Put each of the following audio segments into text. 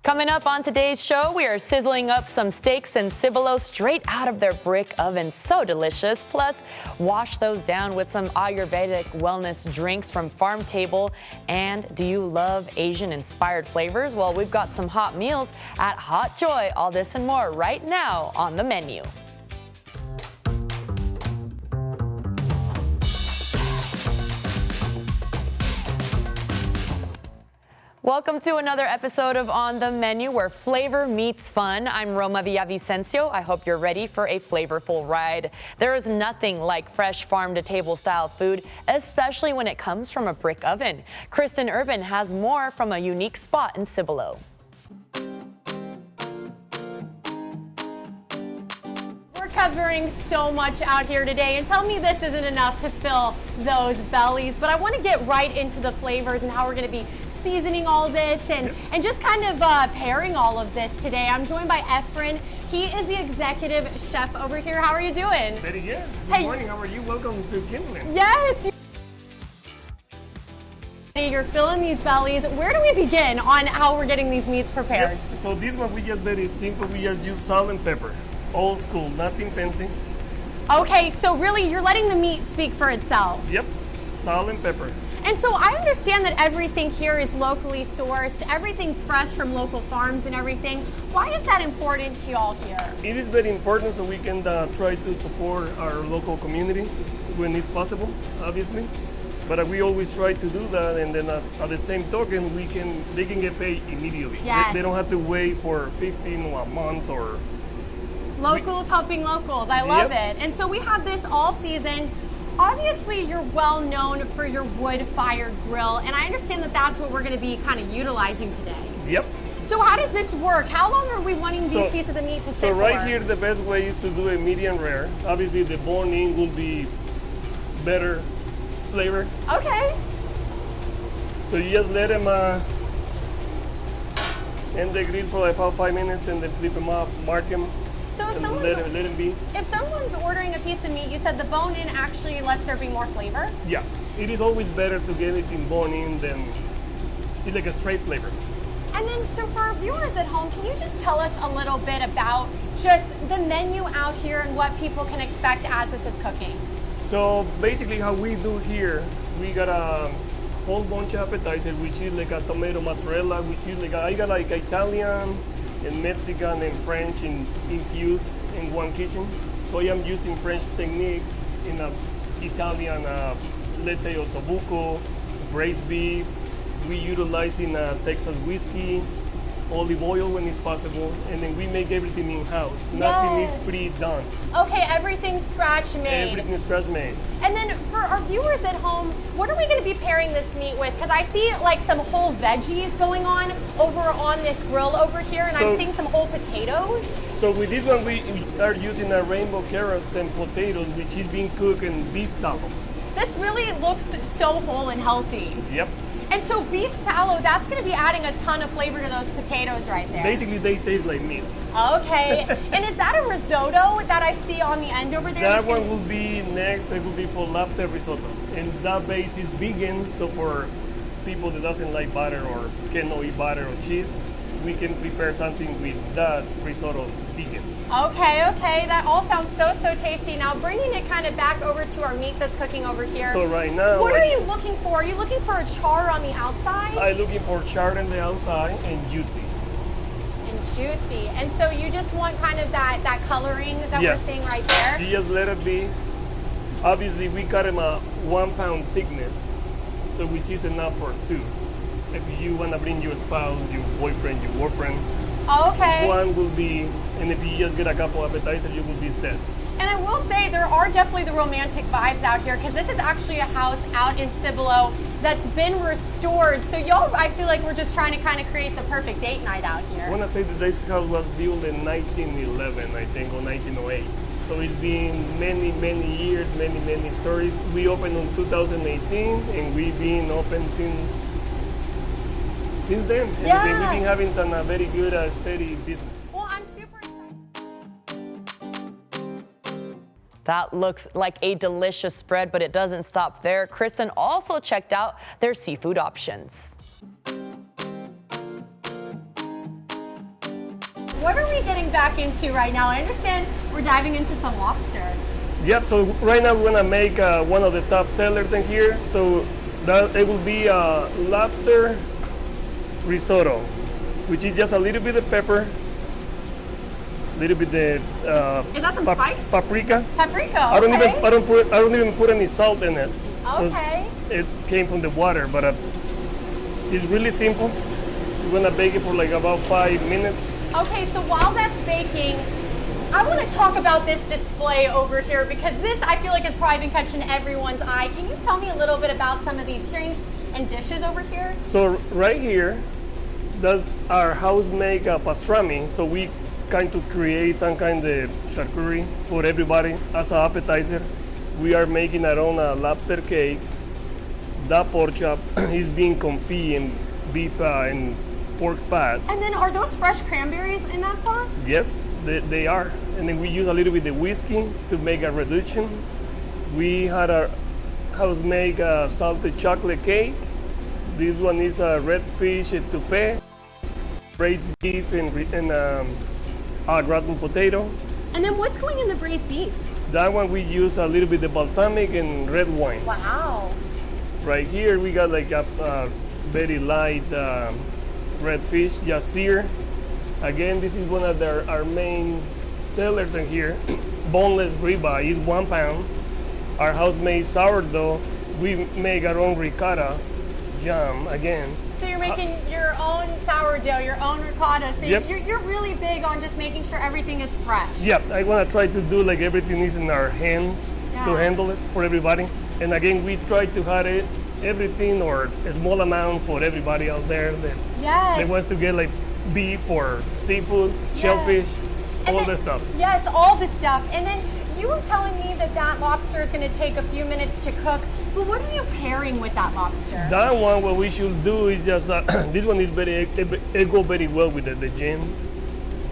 Coming up on today's show, we are sizzling up some steaks and cibolo straight out of their brick oven. So delicious. Plus, wash those down with some Ayurvedic wellness drinks from Pharm Table. And do you love Asian-inspired flavors? Well, we've got some hot meals at Hot Joy. All this and more right now on the menu. Welcome to another episode of On the Menu, where flavor meets fun. I'm Roma Villavicencio. I hope you're ready for a flavorful ride. There is nothing like fresh farm-to-table style food, especially when it comes from a brick oven. Christen has more from a unique spot in Cibolo. We're covering so much out here today, and tell me this isn't enough to fill those bellies, but I want to get right into the flavors and how we're going to be seasoning all this and just kind of pairing all of this today. I'm joined by Efren. He is the executive chef over here. How are you doing? Very good. Good morning. How are you? Welcome to Kindle. Yes. You're filling these bellies. Where do we begin on how we're getting these meats prepared? Yep. So this one we just very simple. We just use salt and pepper. Old school, nothing fancy. Okay, so really you're letting the meat speak for itself. Yep. Salt and pepper. And so I understand that everything here is locally sourced, everything's fresh from local farms and everything. Why is that important to y'all here? It is very important so we can try to support our local community when it's possible, obviously. But we always try to do that, and then at the same token, they can get paid immediately. Yes. They don't have to wait for 15 or a month or... Locals helping locals, I love it. And so we have this all season. Obviously, you're well known for your wood-fired grill, and I understand that that's what we're going to be kind of utilizing today. Yep. So how does this work? How long are we wanting these pieces of meat to sit So right for? here, the best way is to do a medium rare. Obviously, the bone-in will be better flavor. Okay. So you just let them in the grill for like about 5 minutes, and then flip them up, mark them. So if let them be. If someone's ordering a piece of meat, you said the bone-in actually lets there be more flavor? Yeah, it is always better to get it in bone-in than it's like a straight flavor. And then, so for our viewers at home, can you just tell us a little bit about just the menu out here and what people can expect as this is cooking? So basically how we do here, we got a whole bunch of appetizers, which is like a tomato mozzarella, which is like I got like Italian and Mexican and French infused in one kitchen. So I am using French techniques in a Italian, let's say ossobuco, braised beef. We utilizing Texas whiskey, olive oil when it's possible, and then we make everything in-house. Nothing is pre-done. Okay, everything's scratch made. Everything is scratch made. And then for our viewers at home, what are we going to be pairing this meat with? Because I see like some whole veggies going on over on this grill over here, and I'm seeing some whole potatoes. So with this one, we are using rainbow carrots and potatoes, which is being cooked in beef tallow. This really looks so whole and healthy. Yep. And so beef tallow, that's going to be adding a ton of flavor to those potatoes right there. Basically, they taste like meat. Okay. And is that a risotto that I see on the end over there? That one will be next. It will be for lobster risotto. And that base is vegan, so for people that doesn't like butter or cannot eat butter or cheese, we can prepare something with that risotto vegan. Okay, that all sounds so tasty. Now bringing it kind of back over to our meat that's cooking over here. So right now, what are you looking for? Are you looking for a char on the outside? I'm looking for char on the outside and juicy. And so you just want kind of that coloring that we're seeing right there? You just let it be. Obviously, we cut them a 1 pound thickness, so which is enough for two. If you want to bring your spouse, your boyfriend, your girlfriend, okay. One will be, and if you just get a couple of appetizers, you will be set. And I will say there are definitely the romantic vibes out here, because this is actually a house out in Cibolo that's been restored. So y'all, I feel like we're just trying to kind of create the perfect date night out here. I want to say that this house was built in 1911, I think, or 1908. So it's been many years, many stories. We opened in 2018, and we've been open since then. And we've been having some very good, steady business. Well, I'm super excited. That looks like a delicious spread, but it doesn't stop there. Christen also checked out their seafood options. what are we getting back into right now? I understand we're diving into some lobster. Yep, so right now we're gonna make one of the top sellers in here. So that it will be lobster risotto, which is just a little bit of pepper, a little bit of Is that some spice? paprika. Paprika. I don't okay. I don't even put any salt in it. 'Cause Okay. it came from the water, but it's really simple. We're gonna bake it for like about 5 minutes. Okay, so while that's baking, I want to talk about this display over here because this I feel like has probably been catching everyone's eye. Can you tell me a little bit about some of these drinks and dishes over here? So right here, that's our house-made pastrami. So we kind of create some kind of charcuterie for everybody as an appetizer. We are making our own lobster cakes. That pork chop is being confit in beef and pork fat. And then are those fresh cranberries in that sauce? Yes, they are. And then we use a little bit of whiskey to make a reduction. We had our house-made salted chocolate cake. This one is a red fish etouffee, braised beef and gratin potato. And then what's going in the braised beef? That one we use a little bit of balsamic and red wine. Wow. Right here we got like a very light red fish, just seared. Again, this is one of our main sellers in here. Boneless ribeye is 1 pound. Our house-made sourdough, we make our own ricotta jam again. So you're making your own sourdough, your own ricotta. So Yep. you're really big on just making sure everything is fresh. Yeah, I want to try to do like everything is in our hands to Yeah. handle it for everybody. And again, we try to have it, everything or a small amount for everybody out there that Yes. wants to get like beef or seafood, shellfish, And all then- that stuff. Yes, all the stuff. And then you were telling me that lobster is going to take a few minutes to cook. But what are you pairing with that lobster? That one, what we should do is just, this one is it go very well with the gin.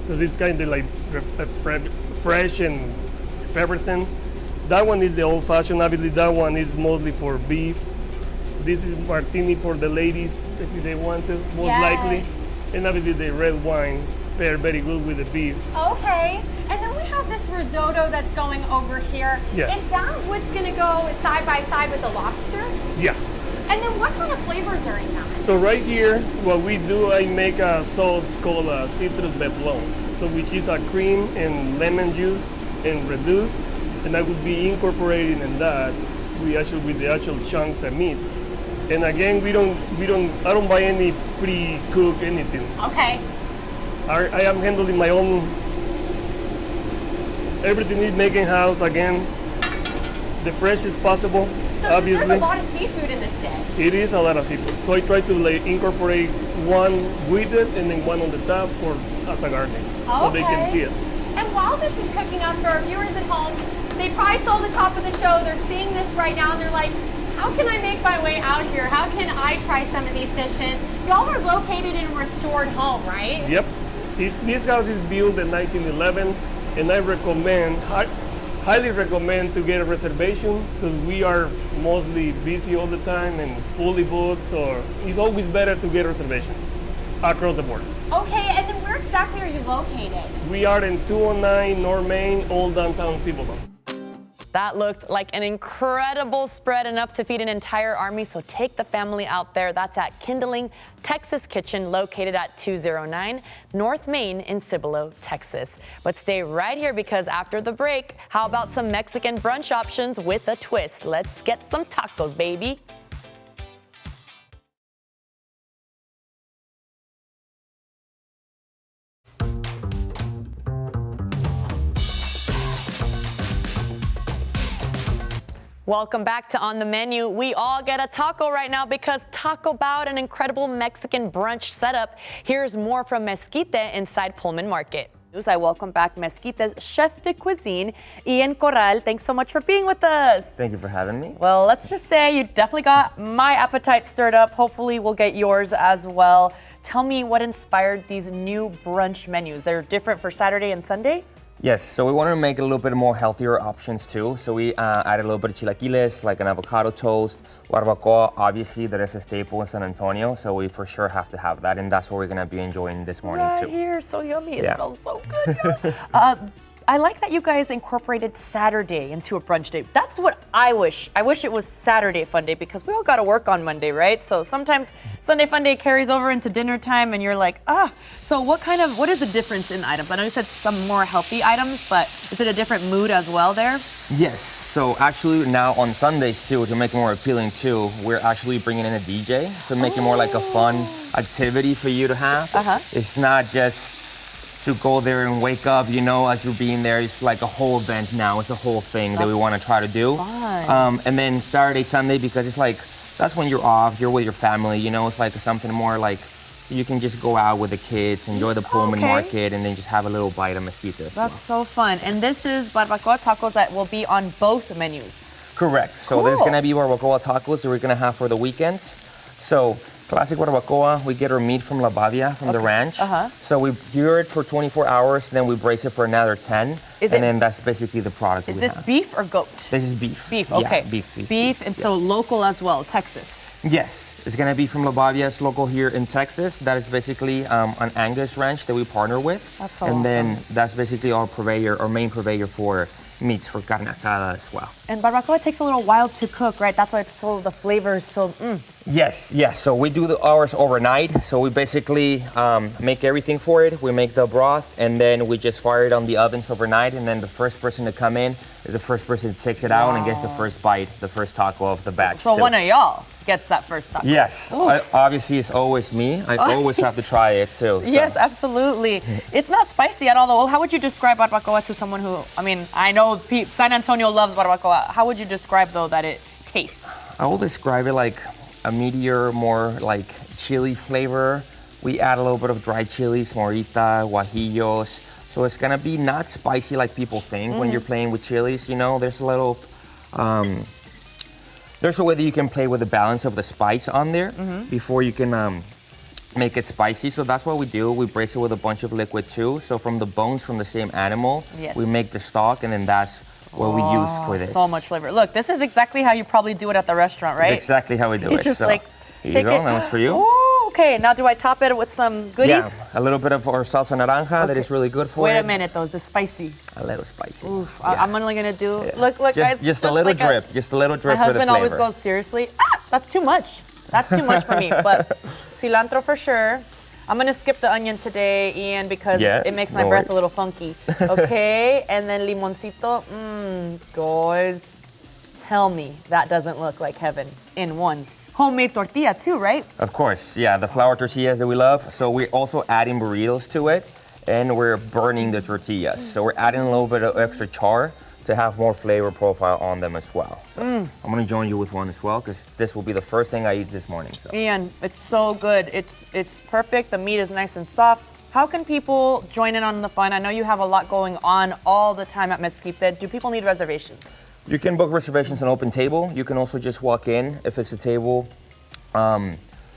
Because it's kind of like fresh and effervescent. That one is the old fashioned, obviously that one is mostly for beef. This is martini for the ladies, if they want to, most Yes. likely. And obviously the red wine pair very good with the beef. Okay. And then we have this risotto that's going over here. Yeah. Is that what's going to go side by side with the lobster? Yeah. And then what kind of flavors are in that? So right here, what we do, I make a sauce called citrus beblon. So which is a cream and lemon juice and reduced. And I would be incorporating in that, with the actual chunks of meat. And again, I don't buy any pre-cooked anything. Okay. I am handling my own, everything is making house again, the freshest possible, So obviously. there's a lot of seafood in this dish. It is a lot of seafood. So I try to like incorporate one with it and then one on the top as a garnish, so they can see it. And while this is cooking up for our viewers at home, they probably saw the top of the show, they're seeing this right now, and they're like, how can I make my way out here? How can I try some of these dishes? Y'all are located in a restored home, right? Yep. This house is built in 1911, and I highly recommend to get a reservation because we are mostly busy all the time and fully booked, so it's always better to get a reservation across the board. Okay, and then where exactly are you located? We are in 209 North Main, Old Downtown Cibolo. That looked like an incredible spread, enough to feed an entire army, so take the family out there. That's at Kindling Texas Kitchen, located at 209 North Main in Cibolo, Texas. But stay right here because after the break, how about some Mexican brunch options with a twist? Let's get some tacos, baby. Welcome back to On the Menu. We all get a taco right now because Taco Bout, an incredible Mexican brunch setup. Here's more from Mezquite inside Pullman Market. I welcome back Mezquite's chef de cuisine, Ian Corral. Thanks so much for being with us. Thank you for having me. Well, let's just say you definitely got my appetite stirred up. Hopefully we'll get yours as well. Tell me what inspired these new brunch menus. They're different for Saturday and Sunday? Yes, so we wanted to make it a little bit more healthier options too. So we added a little bit of chilaquiles, like an avocado toast. Barbacoa, obviously, that is a staple in San Antonio, so we for sure have to have that, and that's what we're gonna be enjoying this morning Right too. here, so yummy. It Yeah. smells so good. I like that you guys incorporated Saturday into a brunch day. That's what I wish. I wish it was Saturday fun day because we all got to work on Monday, right? So sometimes Sunday fun day carries over into dinner time and you're like, So what is the difference in items? I know you said some more healthy items, but is it a different mood as well there? Yes, so actually now on Sundays too, to make it more appealing too, we're actually bringing in a DJ to make it more like a fun activity for you to have. It's not just to go there and wake up, as you're being there. It's like a whole event now. It's a whole thing that we want to try to do. And then Saturday, Sunday, because it's like, that's when you're off, you're with your family, it's like something more like, you can just go out with the kids, enjoy the Pullman market, and then just have a little bite of mezquita. That's so fun. And this is barbacoa tacos that will be on both menus. Correct. So there's going to be barbacoa tacos that we're going to have for the weekends. So classic barbacoa, we get our meat from La Badia, from the ranch. So we cure it for 24 hours, then we braise it for another 10. Then that's basically the product. Is this beef or goat? This is beef. Beef, okay. Yeah, beef. Beef, and so local as well, Texas. Yes, it's going to be from La Badia. It's local here in Texas. That is basically an Angus ranch that we partner with. That's so And awesome. then that's basically our purveyor, our main purveyor for meats, for carne asada as well. And barbacoa takes a little while to cook, right? That's why the flavor is so. Yes. So we do ours overnight. So we basically make everything for it. We make the broth, and then we just fire it on the ovens overnight. And then the first person to come in is the first person who takes it out and gets the first bite, the first taco of the batch. So one of y'all gets that first taco. Yes. Obviously, it's always me. I always have to try it too. So. Yes, absolutely. It's not spicy at all, though. How would you describe barbacoa to someone who? I know San Antonio loves barbacoa. How would you describe though that it tastes? I will describe it like a meatier, more like chili flavor. We add a little bit of dried chilies, morita, guajillos. So it's gonna be not spicy like people think when you're playing with chilies. There's a little, there's a way that you can play with the balance of the spice on there before you can make it spicy. So that's what we do. We braise it with a bunch of liquid too. So from the bones from the same animal, we make the stock, and then that's what we use for this. So much flavor. Look, this is exactly how you probably do it at the restaurant, right? It's exactly how we do it. Just so like here you go. That was for you. Ooh, okay, now do I top it with some goodies? Yeah, a little bit of our salsa naranja that is really good for it. Wait a minute, though. Is this spicy? A little spicy. Oof, I'm only gonna do. Look, guys. Just a little like drip. Just a little drip my for the flavor. husband always goes, seriously? That's too much. That's too much for me. But cilantro for sure. I'm gonna skip the onion today, Ian, because it makes my breath a little funky. Okay, and then limoncito. Guys, tell me that doesn't look like heaven in one. Homemade tortilla too, right? Of course, yeah, the flour tortillas that we love. So we're also adding burritos to it, and we're burning the tortillas. So we're adding a little bit of extra char to have more flavor profile on them as well. So I'm gonna join you with one as well, because this will be the first thing I eat this morning. So. Ian, it's so good. It's perfect. The meat is nice and soft. How can people join in on the fun? I know you have a lot going on all the time at Mezquite. Do people need reservations? You can book reservations on Open Table. You can also just walk in if it's a table. If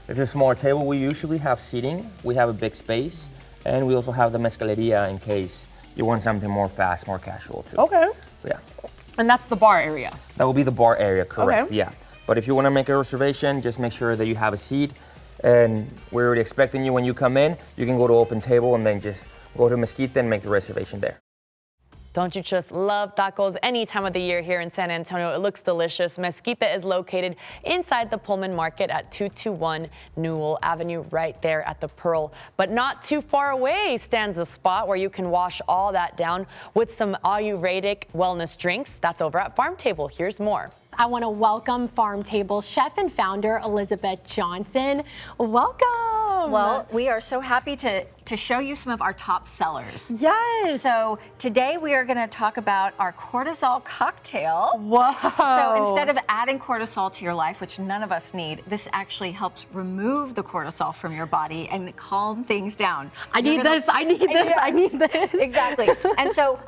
it's a smaller table, we usually have seating. We have a big space, and we also have the mezcaleria in case you want something more fast, more casual too. Okay. Yeah. And that's the bar area? That will be the bar area, correct, Okay. yeah. But if you want to make a reservation, just make sure that you have a seat. And we're already expecting you when you come in. You can go to Open Table and then just go to Mezquite and make the reservation there. Don't you just love tacos any time of the year here in San Antonio? It looks delicious. Mezquite is located inside the Pullman Market at 221 Newell Avenue, right there at the Pearl. But not too far away stands a spot where you can wash all that down with some Ayurvedic wellness drinks. That's over at Pharm Table. Here's more. I want to welcome Pharm Table chef and founder Elizabeth Johnson. Welcome. Well, we are so happy to show you some of our top sellers. Yes. So today we are going to talk about our cortisol cocktail. Whoa. So instead of adding cortisol to your life, which none of us need, this actually helps remove the cortisol from your body and calm things down. I need this. I need this. Exactly. And so,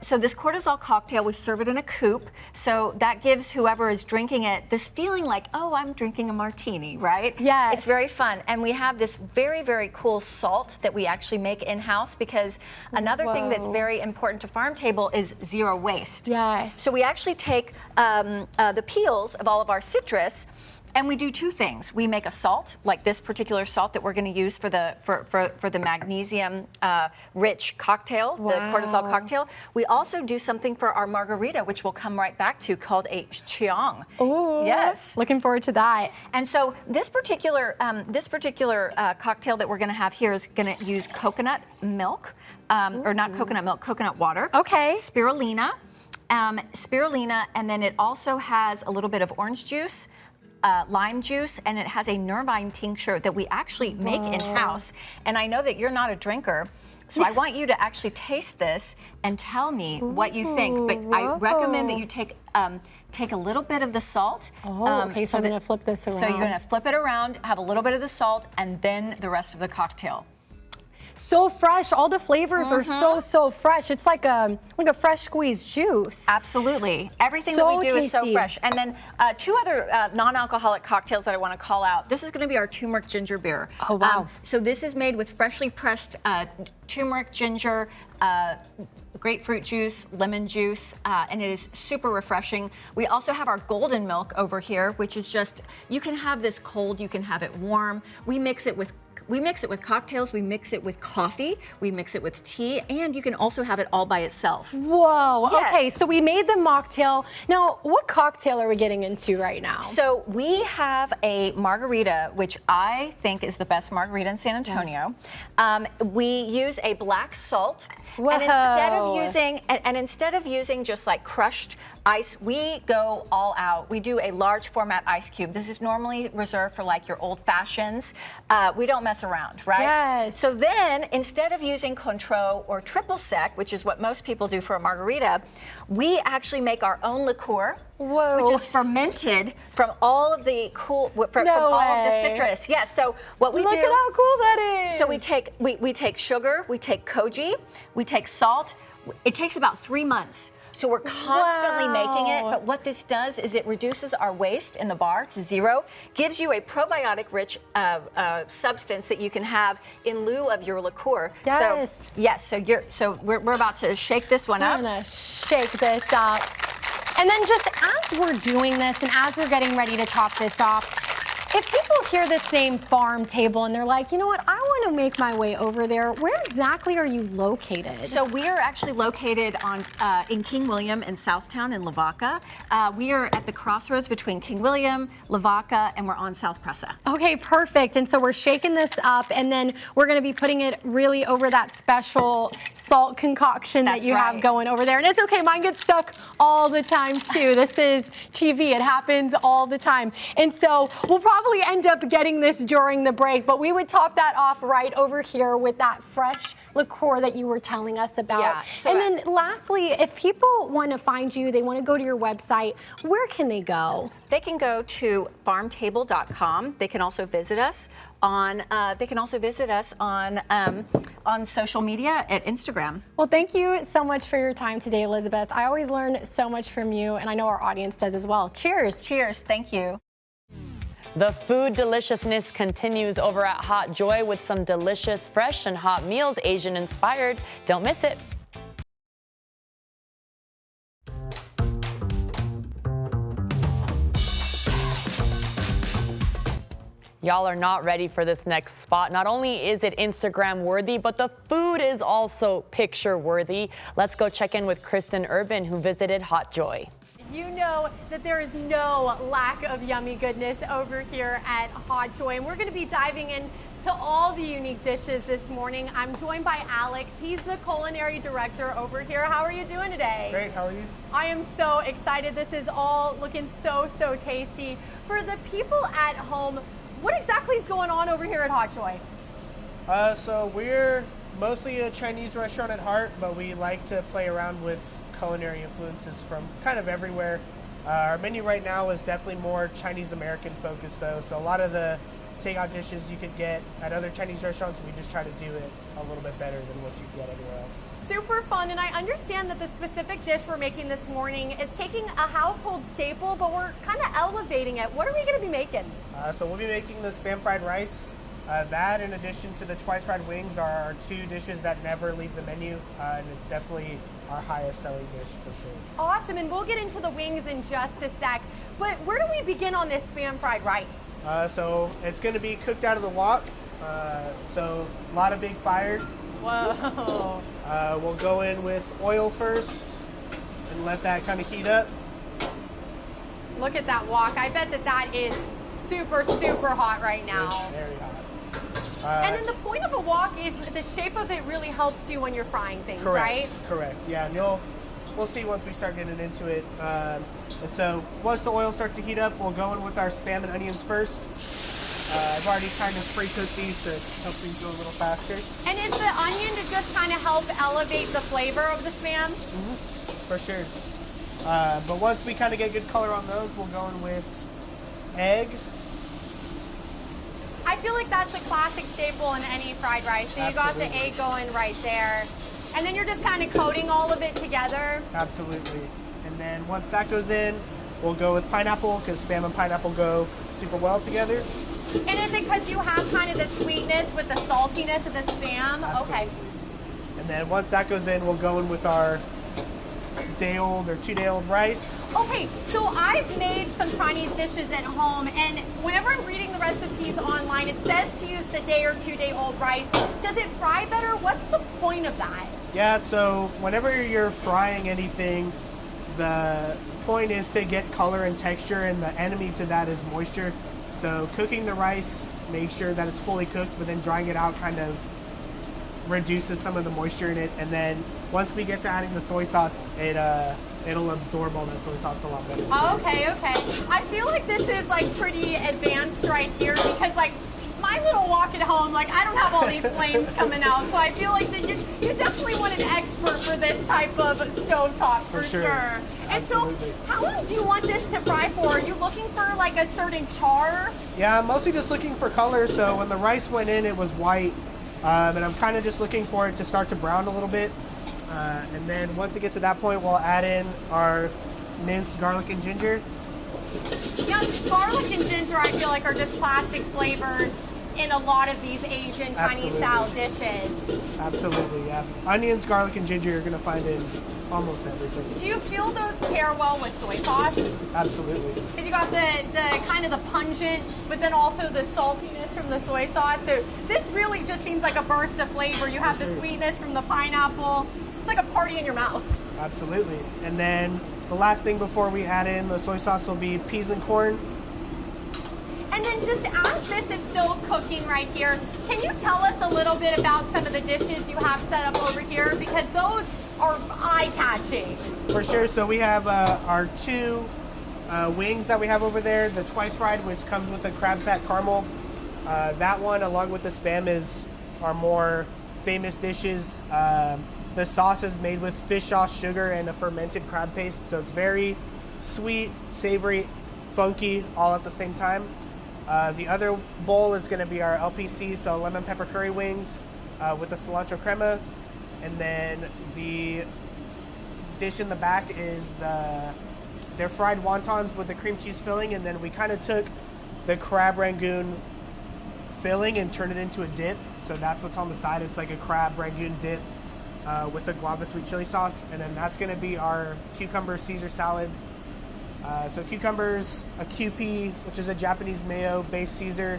so this cortisol cocktail, we serve it in a coupe. So that gives whoever is drinking it this feeling like, oh, I'm drinking a martini, right? Yes. It's very fun. And we have this very, very cool salt that we actually make in-house, because another thing that's very important to Pharm Table is zero waste. Yes. So we actually take the peels of all of our citrus, and we do two things. We make a salt, like this particular salt that we're going to use for the magnesium rich cocktail, the cortisol cocktail. We also do something for our margarita, which we'll come right back to, called a chiang. Ooh, yes, looking forward to that. And so this particular cocktail that we're going to have here is going to use coconut milk, or not coconut milk, coconut water. Okay. Spirulina, and then it also has a little bit of orange juice, lime juice, and it has a nervine tincture that we actually make in-house. And I know that you're not a drinker, so I want you to actually taste this and tell me what you think. But I recommend that you take a little bit of the salt. Okay, so I'm going to flip this around. So you're going to flip it around, have a little bit of the salt, and then the rest of the cocktail. So fresh, all the flavors are so fresh. It's like a fresh squeezed juice. Absolutely, everything So that we do is so tasty. fresh. And then two other non-alcoholic cocktails that I want to call out. This is going to be our turmeric ginger beer. Oh, wow. So this is made with freshly pressed turmeric, ginger, grapefruit juice, lemon juice, and it is super refreshing. We also have our golden milk over here, which is just, you can have this cold, you can have it warm. We mix it with cocktails, we mix it with coffee, we mix it with tea, and you can also have it all by itself. Whoa, Yes. okay, so we made the mocktail. Now, what cocktail are we getting into right now? So we have a margarita, which I think is the best margarita in San Antonio. We use a black salt, and instead of using just like crushed ice, we go all out. We do a large format ice cube. This is normally reserved for like your old fashions. We don't mess around, right? Yes. So then, instead of using Cointreau or triple sec, which is what most people do for a margarita, we actually make our own liqueur. Whoa. Which is fermented from all of the of the citrus. Yes. So what we Look do? at how cool that is. So we take sugar, we take koji, we take salt. It takes about 3 months. So we're constantly making it, but what this does is it reduces our waste in the bar to zero, gives you a probiotic-rich substance that you can have in lieu of your liqueur. Yes. So, yes. So we're about to shake this one up. I'm gonna shake this up. And then just as we're doing this and as we're getting ready to top this off, if people hear this name Pharm Table and they're like, you know what, I want to make my way over there, where exactly are you located? So we are actually located in King William in Southtown in Lavaca. We are at the crossroads between King William, Lavaca, and we're on South Presa. Okay, perfect. And so we're shaking this up, and then we're going to be putting it really over that special salt concoction that you have going over there. And it's okay, mine gets stuck all the time too. This is TV, it happens all the time. And so we'll probably end up getting this during the break, but we would top that off right over here with that fresh liqueur that you were telling us about. Yeah, so and then lastly, if people want to find you, they want to go to your website, where can they go? They can go to pharmtable.com. They can also visit us on on social media at Instagram. Well, thank you so much for your time today, Elizabeth. I always learn so much from you, and I know our audience does as well. Cheers. Cheers. Thank you. The food deliciousness continues over at Hot Joy with some delicious, fresh and hot meals, Asian-inspired. Don't miss it. Y'all are not ready for this next spot. Not only is it Instagram worthy, but the food is also picture worthy. Let's go check in with Christen Urban, who visited Hot Joy. You know that there is no lack of yummy goodness over here at Hot Joy, and we're going to be diving into all the unique dishes this morning. I'm joined by Alex. He's the culinary director over here. How are you doing today? Great, how are you? I am so excited. This is all looking so tasty. For the people at home, what exactly is going on over here at Hot Joy? So we're mostly a Chinese restaurant at heart, but we like to play around with culinary influences from kind of everywhere. Our menu right now is definitely more Chinese American focused though, so a lot of the takeout dishes you could get at other Chinese restaurants, we just try to do it a little bit better than what you get anywhere else. Super fun, and I understand that the specific dish we're making this morning is taking a household staple, but we're kind of elevating it. What are we going to be making? So we'll be making the Spam fried rice. That, in addition to the twice fried wings, are our 2 dishes that never leave the menu, and it's definitely our highest selling dish for sure. Awesome, and we'll get into the wings in just a sec. But where do we begin on this spam fried rice? So it's going to be cooked out of the wok, so a lot of big fire. Whoa. We'll go in with oil first and let that kind of heat up. Look at that wok. I bet that is super, super hot right now. It's very hot. And then the point of a wok is the shape of it really helps you when you're frying things, Correct, right? correct. Yeah, and we'll see once we start getting into it. And so once the oil starts to heat up, we'll go in with our Spam and onions first. I've already kind of pre-cooked these to help things go a little faster. And is the onion to just kind of help elevate the flavor of the Spam? For sure. But once we kind of get good color on those, we'll go in with egg. I feel like that's a classic staple in any fried rice. So you got the egg going right there. And then you're just kind of coating all of it together. Absolutely. And then once that goes in, we'll go with pineapple because Spam and pineapple go super well together. And is it because you have kind of the sweetness with the saltiness of the Spam? Absolutely. Okay. And then once that goes in, we'll go in with our day-old or 2-day-old rice. Okay, so I've made some Chinese dishes at home, and whenever I'm reading the recipes online, it says to use the day or 2-day-old rice. Does it fry better? What's the point of that? Yeah, so whenever you're frying anything, the point is to get color and texture, and the enemy to that is moisture. So cooking the rice, make sure that it's fully cooked, but then drying it out kind of reduces some of the moisture in it. And then once we get to adding the soy sauce, it'll absorb all that soy sauce a lot better. Okay. I feel like this is like pretty advanced right here because like my little wok at home, like I don't have all these flames coming out, so I feel like that you definitely want an expert for this type of stovetop for sure. And so, how long do you want this to fry for? Are you looking for like a certain char? Yeah, I'm mostly just looking for color. So when the rice went in, it was white, and I'm kind of just looking for it to start to brown a little bit. And then once it gets to that point, we'll add in our minced garlic and ginger. Yeah, garlic and ginger I feel like are just classic flavors in a lot of these Asian Chinese style dishes. Absolutely, yeah. Onions, garlic, and ginger you're going to find in almost everything. Do you feel those pair well with soy sauce? Absolutely. Because you got the kind of the pungent, but then also the saltiness from the soy sauce. So this really just seems like a burst of flavor. You have the sweetness from the pineapple. It's like a party in your mouth. Absolutely. And then the last thing before we add in the soy sauce will be peas and corn. And then just as this is still cooking right here, can you tell us a little bit about some of the dishes you have set up over here? Because those are eye-catching. For sure. So we have our 2 wings that we have over there. The twice fried, which comes with the crab fat caramel. That one, along with the Spam, is our more famous dishes. The sauce is made with fish sauce, sugar, and a fermented crab paste. So it's very sweet, savory, funky, all at the same time. The other bowl is going to be our LPC, so lemon pepper curry wings with the cilantro crema. And then the dish in the back is they're fried wontons with the cream cheese filling. And then we kind of took the crab rangoon filling and turned it into a dip. So that's what's on the side. It's like a crab rangoon dip with a guava sweet chili sauce. And then that's going to be our cucumber Caesar salad. So cucumbers, a QP, which is a Japanese mayo-based Caesar,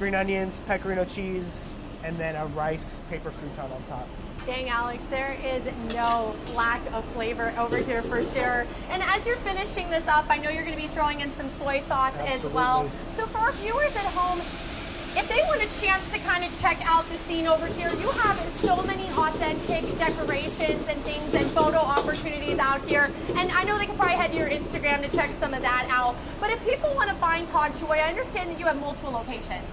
green onions, pecorino cheese, and then a rice paper crouton on top. Dang, Alex, there is no lack of flavor over here for sure. And as you're finishing this up, I know you're going to be throwing in some soy sauce as well. So for our viewers at home, if they want a chance to kind of check out the scene over here, you have so many authentic decorations and things and photo opportunities out here. And I know they can probably head to your Instagram to check some of that out. But if people want to find Hot Joy, I understand that you have multiple locations.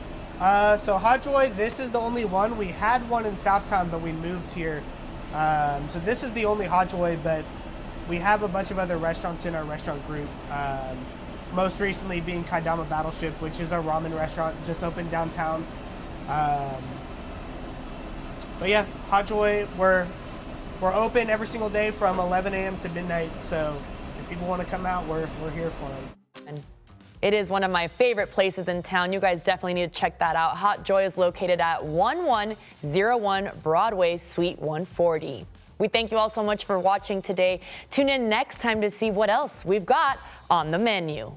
So Hot Joy, this is the only one. We had one in Southtown, but we moved here. So this is the only Hot Joy, but we have a bunch of other restaurants in our restaurant group. Most recently being Kaidama Battleship, which is a ramen restaurant just opened downtown. But yeah, Hot Joy, we're open every single day from 11 a.m. to midnight. So if people want to come out, we're here for them. It is one of my favorite places in town. You guys definitely need to check that out. Hot Joy is located at 1101 Broadway, Suite 140. We thank you all so much for watching today. Tune in next time to see what else we've got on the menu.